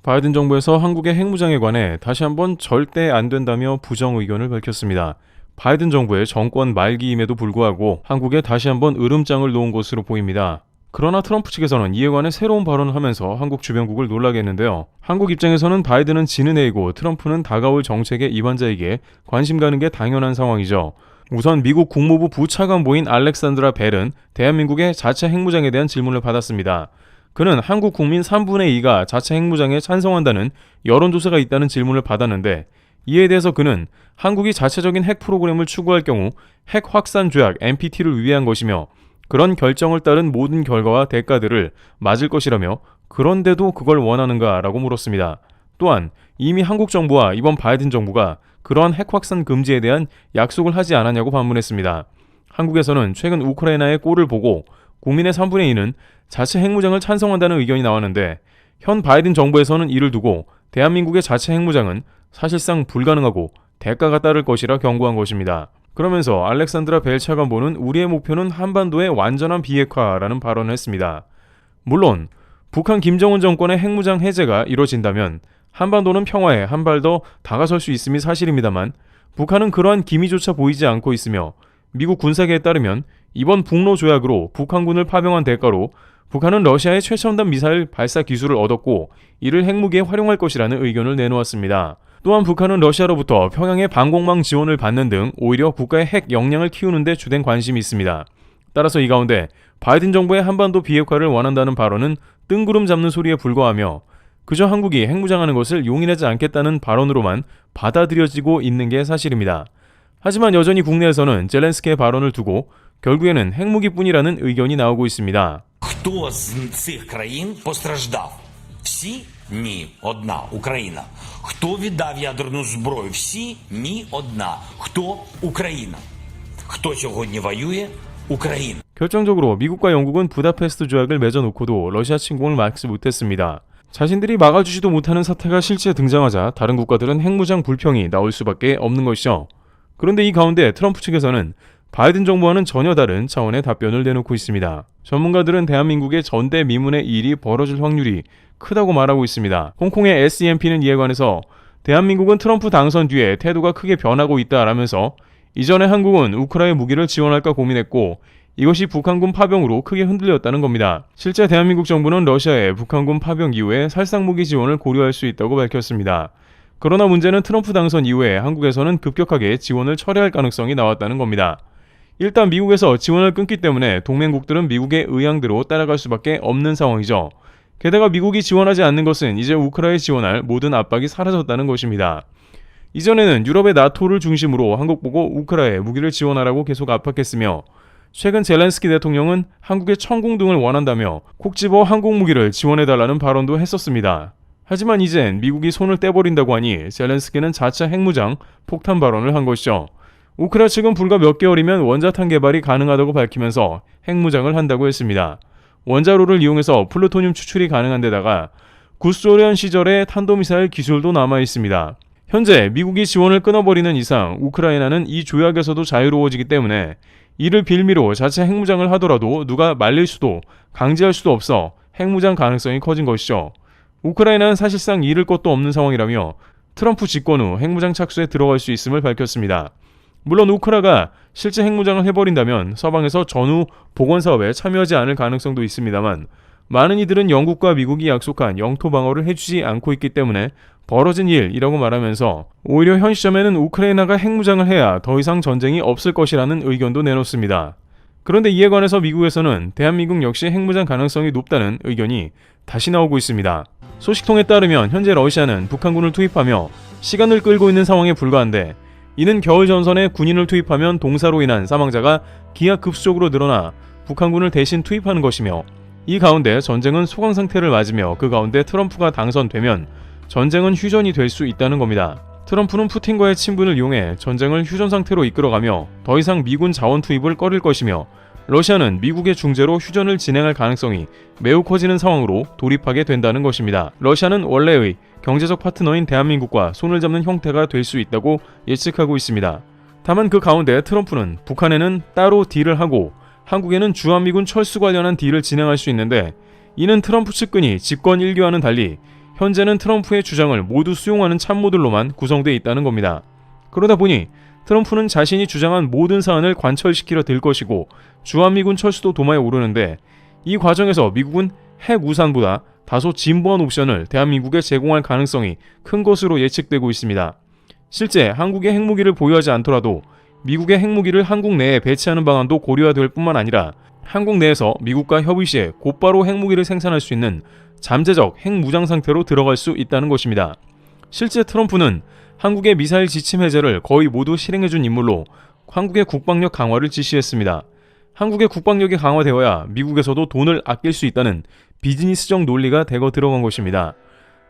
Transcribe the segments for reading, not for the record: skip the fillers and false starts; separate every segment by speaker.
Speaker 1: 바이든 정부에서 한국의 핵무장에 관해 다시 한번 절대 안 된다며 부정 의견을 밝혔습니다. 바이든 정부의 정권 말기임에도 불구하고 한국에 다시 한번 으름장을 놓은 것으로 보입니다. 그러나 트럼프 측에서는 이에 관해 새로운 발언을 하면서 한국 주변국을 놀라게 했는데요. 한국 입장에서는 바이든은 지는 애이고 트럼프는 다가올 정책의 이반자에게 관심 가는 게 당연한 상황이죠. 우선 미국 국무부 부차관보인 알렉산드라 벨은 대한민국의 자체 핵무장에 대한 질문을 받았습니다. 그는 한국 국민 3분의 2가 자체 핵무장에 찬성한다는 여론조사가 있다는 질문을 받았는데, 이에 대해서 그는 한국이 자체적인 핵 프로그램을 추구할 경우 핵 확산 조약 NPT를 위배한 것이며 그런 결정을 따른 모든 결과와 대가들을 맞을 것이라며, 그런데도 그걸 원하는가 라고 물었습니다. 또한 이미 한국 정부와 이번 바이든 정부가 그러한 핵 확산 금지에 대한 약속을 하지 않았냐고 반문했습니다. 한국에서는 최근 우크라이나의 꼴을 보고 국민의 3분의 2는 자체 핵무장을 찬성한다는 의견이 나왔는데, 현 바이든 정부에서는 이를 두고 대한민국의 자체 핵무장은 사실상 불가능하고 대가가 따를 것이라 경고한 것입니다. 그러면서 알렉산드라 벨 차관보는 우리의 목표는 한반도의 완전한 비핵화라는 발언을 했습니다. 물론 북한 김정은 정권의 핵무장 해제가 이뤄진다면 한반도는 평화에 한 발 더 다가설 수 있음이 사실입니다만, 북한은 그러한 기미조차 보이지 않고 있으며 미국 군사계에 따르면 이번 북로 조약으로 북한군을 파병한 대가로 북한은 러시아의 최첨단 미사일 발사 기술을 얻었고 이를 핵무기에 활용할 것이라는 의견을 내놓았습니다. 또한 북한은 러시아로부터 평양의 방공망 지원을 받는 등 오히려 국가의 핵 역량을 키우는 데 주된 관심이 있습니다. 따라서 이 가운데 바이든 정부의 한반도 비핵화를 원한다는 발언은 뜬구름 잡는 소리에 불과하며 그저 한국이 핵무장하는 것을 용인하지 않겠다는 발언으로만 받아들여지고 있는 게 사실입니다. 하지만 여전히 국내에서는 젤렌스키의 발언을 두고 결국에는 핵무기뿐이라는 의견이 나오고 있습니다.
Speaker 2: Хто з цих країн постраждав? Всі? Ні, одна Україна. Хто віддав ядерну зброю? Всі? Ні, одна. Хто? Україна. Хто сьогодні воює? Україна.
Speaker 1: 결정적으로 미국과 영국은 부다페스트 조약을 맺어놓고도 러시아 침공을 막지 못했습니다. 자신들이 막아주지도 못하는 사태가 실제 등장하자 다른 국가들은 핵무장 불평이 나올 수밖에 없는 것이죠. 그런데 이 가운데 트럼프 측에서는 바이든 정부와는 전혀 다른 차원의 답변을 내놓고 있습니다. 전문가들은 대한민국의 전대미문의 일이 벌어질 확률이 크다고 말하고 있습니다. 홍콩의 SEMP는 이에 관해서 대한민국은 트럼프 당선 뒤에 태도가 크게 변하고 있다라면서 이전에 한국은 우크라이나 무기를 지원할까 고민했고 이것이 북한군 파병으로 크게 흔들렸다는 겁니다. 실제 대한민국 정부는 러시아의 북한군 파병 이후에 살상무기 지원을 고려할 수 있다고 밝혔습니다. 그러나 문제는 트럼프 당선 이후에 한국에서는 급격하게 지원을 철회할 가능성이 나왔다는 겁니다. 일단 미국에서 지원을 끊기 때문에 동맹국들은 미국의 의향대로 따라갈 수밖에 없는 상황이죠. 게다가 미국이 지원하지 않는 것은 이제 우크라이나에 지원할 모든 압박이 사라졌다는 것입니다. 이전에는 유럽의 나토를 중심으로 한국 보고 우크라이나에 무기를 지원하라고 계속 압박했으며 최근 젤렌스키 대통령은 한국의 천공 등을 원한다며 콕 집어 한국 무기를 지원해달라는 발언도 했었습니다. 하지만 이젠 미국이 손을 떼버린다고 하니 젤렌스키는 자체 핵무장 폭탄 발언을 한 것이죠. 우크라이나 측은 불과 몇 개월이면 원자탄 개발이 가능하다고 밝히면서 핵무장을 한다고 했습니다. 원자로를 이용해서 플루토늄 추출이 가능한 데다가 구소련 시절의 탄도미사일 기술도 남아있습니다. 현재 미국이 지원을 끊어버리는 이상 우크라이나는 이 조약에서도 자유로워지기 때문에 이를 빌미로 자체 핵무장을 하더라도 누가 말릴 수도 강제할 수도 없어 핵무장 가능성이 커진 것이죠. 우크라이나는 사실상 잃을 것도 없는 상황이라며 트럼프 집권 후 핵무장 착수에 들어갈 수 있음을 밝혔습니다. 물론 우크라이나가 실제 핵무장을 해버린다면 서방에서 전후 복원사업에 참여하지 않을 가능성도 있습니다만 많은 이들은 영국과 미국이 약속한 영토 방어를 해주지 않고 있기 때문에 벌어진 일이라고 말하면서 오히려 현 시점에는 우크라이나가 핵무장을 해야 더 이상 전쟁이 없을 것이라는 의견도 내놓습니다. 그런데 이에 관해서 미국에서는 대한민국 역시 핵무장 가능성이 높다는 의견이 다시 나오고 있습니다. 소식통에 따르면 현재 러시아는 북한군을 투입하며 시간을 끌고 있는 상황에 불과한데 이는 겨울 전선에 군인을 투입하면 동사로 인한 사망자가 기하급수적으로 늘어나 북한군을 대신 투입하는 것이며 이 가운데 전쟁은 소강 상태를 맞으며 그 가운데 트럼프가 당선되면 전쟁은 휴전이 될 수 있다는 겁니다. 트럼프는 푸틴과의 친분을 이용해 전쟁을 휴전 상태로 이끌어가며 더 이상 미군 자원 투입을 꺼릴 것이며 러시아는 미국의 중재로 휴전을 진행할 가능성이 매우 커지는 상황으로 돌입하게 된다는 것입니다. 러시아는 원래의 경제적 파트너인 대한민국과 손을 잡는 형태가 될 수 있다고 예측하고 있습니다. 다만 그 가운데 트럼프는 북한에는 따로 딜을 하고 한국에는 주한미군 철수 관련한 딜을 진행할 수 있는데 이는 트럼프 측근이 집권 1기와는 달리 현재는 트럼프의 주장을 모두 수용하는 참모들로만 구성되어 있다는 겁니다. 그러다 보니 트럼프는 자신이 주장한 모든 사안을 관철시키려 들 것이고 주한미군 철수도 도마에 오르는데, 이 과정에서 미국은 핵 우산보다 다소 진보한 옵션을 대한민국에 제공할 가능성이 큰 것으로 예측되고 있습니다. 실제 한국의 핵무기를 보유하지 않더라도 미국의 핵무기를 한국 내에 배치하는 방안도 고려해야 될 뿐만 아니라 한국 내에서 미국과 협의 시에 곧바로 핵무기를 생산할 수 있는 잠재적 핵무장 상태로 들어갈 수 있다는 것입니다. 실제 트럼프는 한국의 미사일 지침 해제를 거의 모두 실행해준 인물로 한국의 국방력 강화를 지시했습니다. 한국의 국방력이 강화되어야 미국에서도 돈을 아낄 수 있다는 비즈니스적 논리가 대거 들어간 것입니다.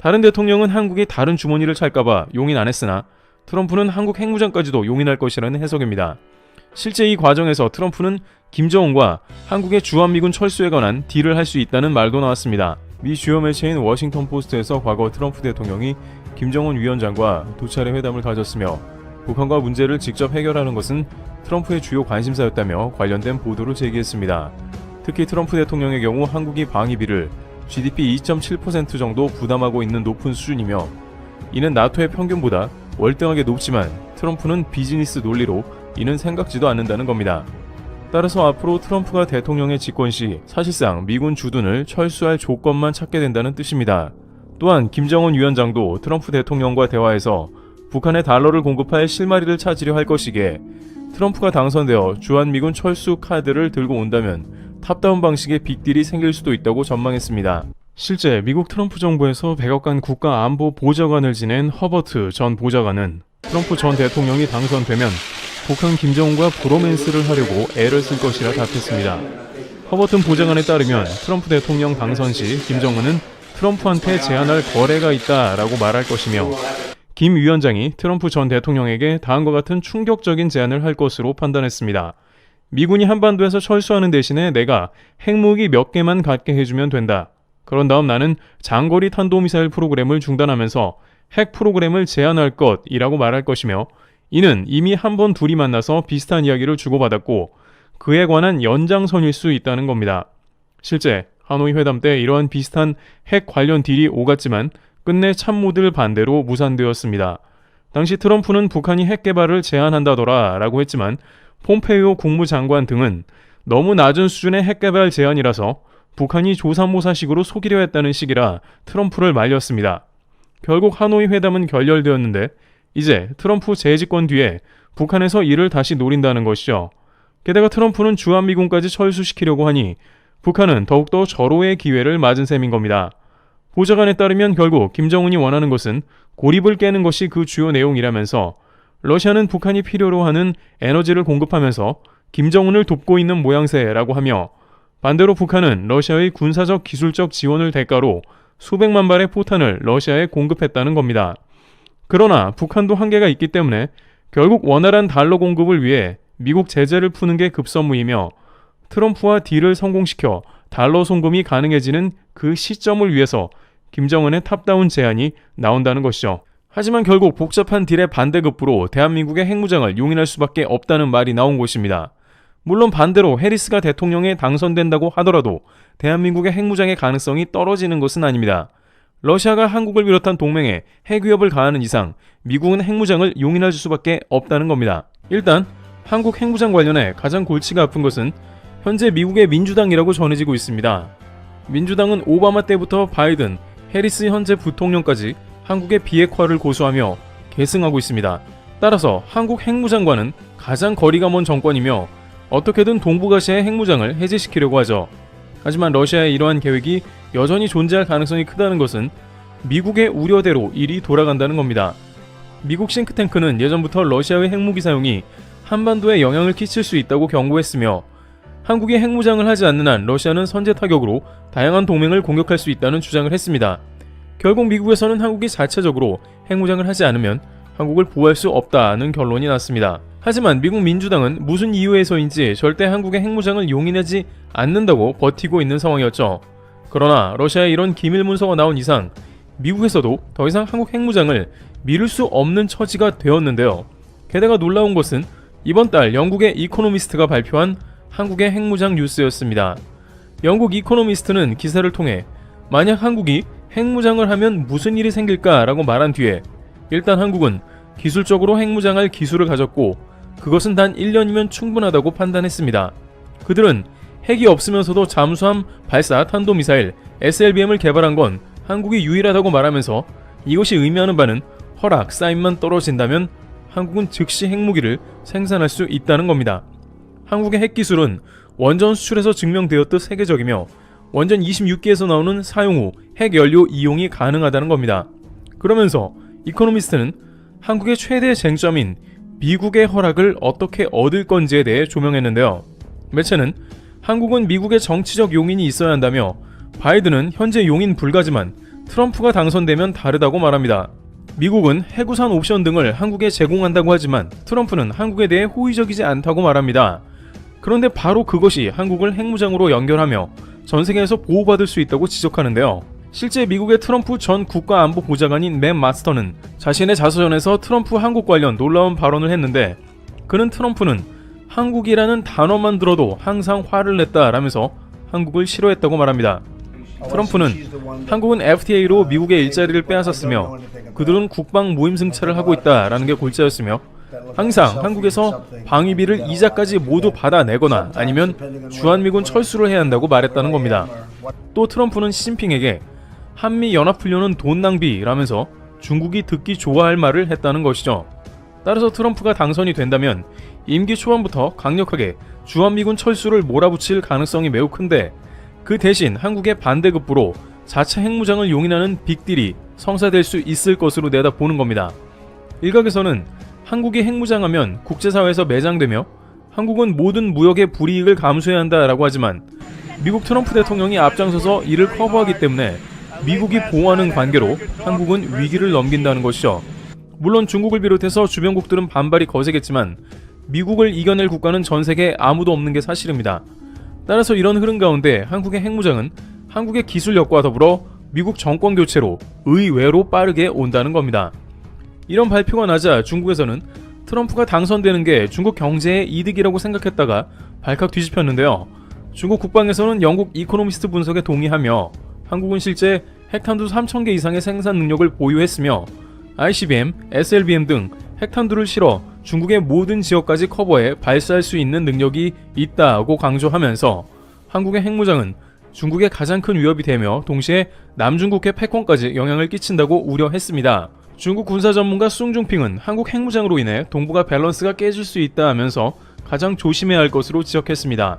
Speaker 1: 다른 대통령은 한국이 다른 주머니를 찰까봐 용인 안 했으나 트럼프는 한국 핵무장까지도 용인할 것이라는 해석입니다. 실제 이 과정에서 트럼프는 김정은과 한국의 주한미군 철수에 관한 딜을 할 수 있다는 말도 나왔습니다. 미 주요 매체인 워싱턴 포스트에서 과거 트럼프 대통령이 김정은 위원장과 두 차례 회담을 가졌으며 북한과 문제를 직접 해결하는 것은 트럼프의 주요 관심사였다며 관련된 보도를 제기했습니다. 특히 트럼프 대통령의 경우 한국이 방위비를 GDP 2.7% 정도 부담하고 있는 높은 수준이며, 이는 나토의 평균보다 월등하게 높지만 트럼프는 비즈니스 논리로 이는 생각지도 않는다는 겁니다. 따라서 앞으로 트럼프가 대통령의 집권 시 사실상 미군 주둔을 철수할 조건만 찾게 된다는 뜻입니다. 또한 김정은 위원장도 트럼프 대통령과 대화에서 북한에 달러를 공급할 실마리를 찾으려 할 것이기에 트럼프가 당선되어 주한미군 철수 카드를 들고 온다면 탑다운 방식의 빅딜이 생길 수도 있다고 전망했습니다. 실제 미국 트럼프 정부에서 백악관 국가안보보좌관을 지낸 허버트 전 보좌관은 트럼프 전 대통령이 당선되면 북한 김정은과 브로맨스를 하려고 애를 쓸 것이라 답했습니다. 허버튼 보좌관에 따르면 트럼프 대통령 당선 시 김정은은 트럼프한테 제안할 거래가 있다라고 말할 것이며, 김 위원장이 트럼프 전 대통령에게 다음과 같은 충격적인 제안을 할 것으로 판단했습니다. 미군이 한반도에서 철수하는 대신에 내가 핵무기 몇 개만 갖게 해주면 된다. 그런 다음 나는 장거리 탄도미사일 프로그램을 중단하면서 핵 프로그램을 제한할 것이라고 말할 것이며, 이는 이미 한 번 둘이 만나서 비슷한 이야기를 주고받았고 그에 관한 연장선일 수 있다는 겁니다. 실제 하노이 회담 때 이러한 비슷한 핵 관련 딜이 오갔지만 끝내 참모들 반대로 무산되었습니다. 당시 트럼프는 북한이 핵 개발을 제한한다더라 라고 했지만 폼페이오 국무장관 등은 너무 낮은 수준의 핵 개발 제한이라서 북한이 조삼모사식으로 속이려 했다는 식이라 트럼프를 말렸습니다. 결국 하노이 회담은 결렬되었는데 이제 트럼프 재집권 뒤에 북한에서 이를 다시 노린다는 것이죠. 게다가 트럼프는 주한미군까지 철수시키려고 하니 북한은 더욱더 절호의 기회를 맞은 셈인 겁니다. 보좌관에 따르면 결국 김정은이 원하는 것은 고립을 깨는 것이 그 주요 내용이라면서 러시아는 북한이 필요로 하는 에너지를 공급하면서 김정은을 돕고 있는 모양새라고 하며, 반대로 북한은 러시아의 군사적 기술적 지원을 대가로 수백만 발의 포탄을 러시아에 공급했다는 겁니다. 그러나 북한도 한계가 있기 때문에 결국 원활한 달러 공급을 위해 미국 제재를 푸는 게 급선무이며, 트럼프와 딜을 성공시켜 달러 송금이 가능해지는 그 시점을 위해서 김정은의 탑다운 제안이 나온다는 것이죠. 하지만 결국 복잡한 딜의 반대급부로 대한민국의 핵무장을 용인할 수밖에 없다는 말이 나온 것입니다. 물론 반대로 해리스가 대통령에 당선된다고 하더라도 대한민국의 핵무장의 가능성이 떨어지는 것은 아닙니다. 러시아가 한국을 비롯한 동맹에 핵위협을 가하는 이상 미국은 핵무장을 용인할 수밖에 없다는 겁니다. 일단 한국 핵무장 관련해 가장 골치가 아픈 것은 현재 미국의 민주당이라고 전해지고 있습니다. 민주당은 오바마 때부터 바이든, 해리스 현재 부통령까지 한국의 비핵화를 고수하며 계승하고 있습니다. 따라서 한국 핵무장과는 가장 거리가 먼 정권이며 어떻게든 동북아시아의 핵무장을 해제시키려고 하죠. 하지만 러시아의 이러한 계획이 여전히 존재할 가능성이 크다는 것은 미국의 우려대로 일이 돌아간다는 겁니다. 미국 싱크탱크는 예전부터 러시아의 핵무기 사용이 한반도에 영향을 끼칠 수 있다고 경고했으며, 한국이 핵무장을 하지 않는 한 러시아는 선제 타격으로 다양한 동맹을 공격할 수 있다는 주장을 했습니다. 결국 미국에서는 한국이 자체적으로 핵무장을 하지 않으면 한국을 보호할 수 없다는 결론이 났습니다. 하지만 미국 민주당은 무슨 이유에서인지 절대 한국의 핵무장을 용인하지 않는다고 버티고 있는 상황이었죠. 그러나 러시아의 이런 기밀 문서가 나온 이상 미국에서도 더 이상 한국 핵무장을 미룰 수 없는 처지가 되었는데요. 게다가 놀라운 것은 이번 달 영국의 이코노미스트가 발표한 한국의 핵무장 뉴스였습니다. 영국 이코노미스트는 기사를 통해 만약 한국이 핵무장을 하면 무슨 일이 생길까라고 말한 뒤에 일단 한국은 기술적으로 핵무장할 기술을 가졌고 그것은 단 1년이면 충분하다고 판단했습니다. 그들은 핵이 없으면서도 잠수함 발사 탄도미사일 SLBM을 개발한 건 한국이 유일하다고 말하면서 이것이 의미하는 바는 허락, 사인만 떨어진다면 한국은 즉시 핵무기를 생산할 수 있다는 겁니다. 한국의 핵기술은 원전 수출에서 증명되었듯 세계적이며 원전 26기에서 나오는 사용 후 핵연료 이용이 가능하다는 겁니다. 그러면서 이코노미스트는 한국의 최대 쟁점인 미국의 허락을 어떻게 얻을 건지에 대해 조명했는데요. 매체는 한국은 미국의 정치적 용인이 있어야 한다며 바이든은 현재 용인 불가지만 트럼프가 당선되면 다르다고 말합니다. 미국은 해구산 옵션 등을 한국에 제공한다고 하지만 트럼프는 한국에 대해 호의적이지 않다고 말합니다. 그런데 바로 그것이 한국을 핵무장으로 연결하며 전 세계에서 보호받을 수 있다고 지적하는데요. 실제 미국의 트럼프 전 국가안보보좌관인 맷 마스터는 자신의 자서전에서 트럼프 한국 관련 놀라운 발언을 했는데 그는 트럼프는 한국이라는 단어만 들어도 항상 화를 냈다라면서 한국을 싫어했다고 말합니다. 트럼프는 한국은 FTA로 미국의 일자리를 빼앗았으며 그들은 국방 무임승차를 하고 있다라는 게 골자였으며 항상 한국에서 방위비를 이자까지 모두 받아내거나 아니면 주한미군 철수를 해야 한다고 말했다는 겁니다. 또 트럼프는 시진핑에게 한미연합훈련은 돈 낭비라면서 중국이 듣기 좋아할 말을 했다는 것이죠. 따라서 트럼프가 당선이 된다면 임기 초반부터 강력하게 주한미군 철수를 몰아붙일 가능성이 매우 큰데 그 대신 한국의 반대급부로 자체 핵무장을 용인하는 빅딜이 성사될 수 있을 것으로 내다보는 겁니다. 일각에서는 한국이 핵무장하면 국제사회에서 매장되며 한국은 모든 무역의 불이익을 감수해야 한다라고 하지만 미국 트럼프 대통령이 앞장서서 이를 커버하기 때문에 미국이 보호하는 관계로 한국은 위기를 넘긴다는 것이죠. 물론 중국을 비롯해서 주변국들은 반발이 거세겠지만 미국을 이겨낼 국가는 전 세계에 아무도 없는 게 사실입니다. 따라서 이런 흐름 가운데 한국의 핵무장은 한국의 기술력과 더불어 미국 정권 교체로 의외로 빠르게 온다는 겁니다. 이런 발표가 나자 중국에서는 트럼프가 당선되는 게 중국 경제에 이득이라고 생각했다가 발칵 뒤집혔는데요. 중국 국방에서는 영국 이코노미스트 분석에 동의하며 한국은 실제 핵탄두 3,000개 이상의 생산 능력을 보유했으며 ICBM, SLBM 등 핵탄두를 실어 중국의 모든 지역까지 커버해 발사할 수 있는 능력이 있다고 강조하면서 한국의 핵무장은 중국의 가장 큰 위협이 되며 동시에 남중국해 패권까지 영향을 끼친다고 우려했습니다. 중국 군사 전문가 숭중핑은 한국 핵무장으로 인해 동북아 밸런스가 깨질 수 있다 하면서 가장 조심해야 할 것으로 지적했습니다.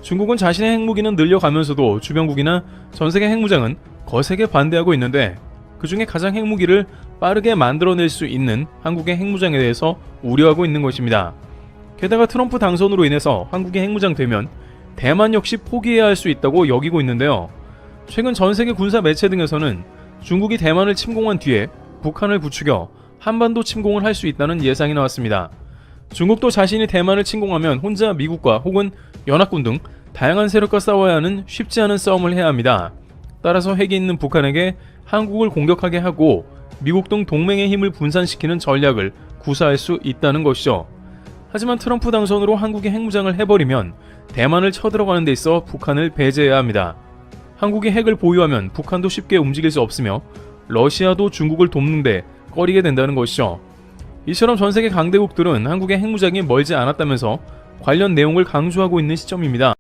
Speaker 1: 중국은 자신의 핵무기는 늘려가면서도 주변국이나 전세계 핵무장은 거세게 반대하고 있는데 그 중에 가장 핵무기를 빠르게 만들어낼 수 있는 한국의 핵무장에 대해서 우려하고 있는 것입니다. 게다가 트럼프 당선으로 인해서 한국이 핵무장 되면 대만 역시 포기해야 할 수 있다고 여기고 있는데요. 최근 전세계 군사 매체 등에서는 중국이 대만을 침공한 뒤에 북한을 부추겨 한반도 침공을 할 수 있다는 예상이 나왔습니다. 중국도 자신이 대만을 침공하면 혼자 미국과 혹은 연합군 등 다양한 세력과 싸워야 하는 쉽지 않은 싸움을 해야 합니다. 따라서 핵이 있는 북한에게 한국을 공격하게 하고 미국 등 동맹의 힘을 분산시키는 전략을 구사할 수 있다는 것이죠. 하지만 트럼프 당선으로 한국이 핵무장을 해버리면 대만을 쳐들어가는 데 있어 북한을 배제해야 합니다. 한국이 핵을 보유하면 북한도 쉽게 움직일 수 없으며 러시아도 중국을 돕는데 꺼리게 된다는 것이죠. 이처럼 전세계 강대국들은 한국의 핵무장이 멀지 않았다면서 관련 내용을 강조하고 있는 시점입니다.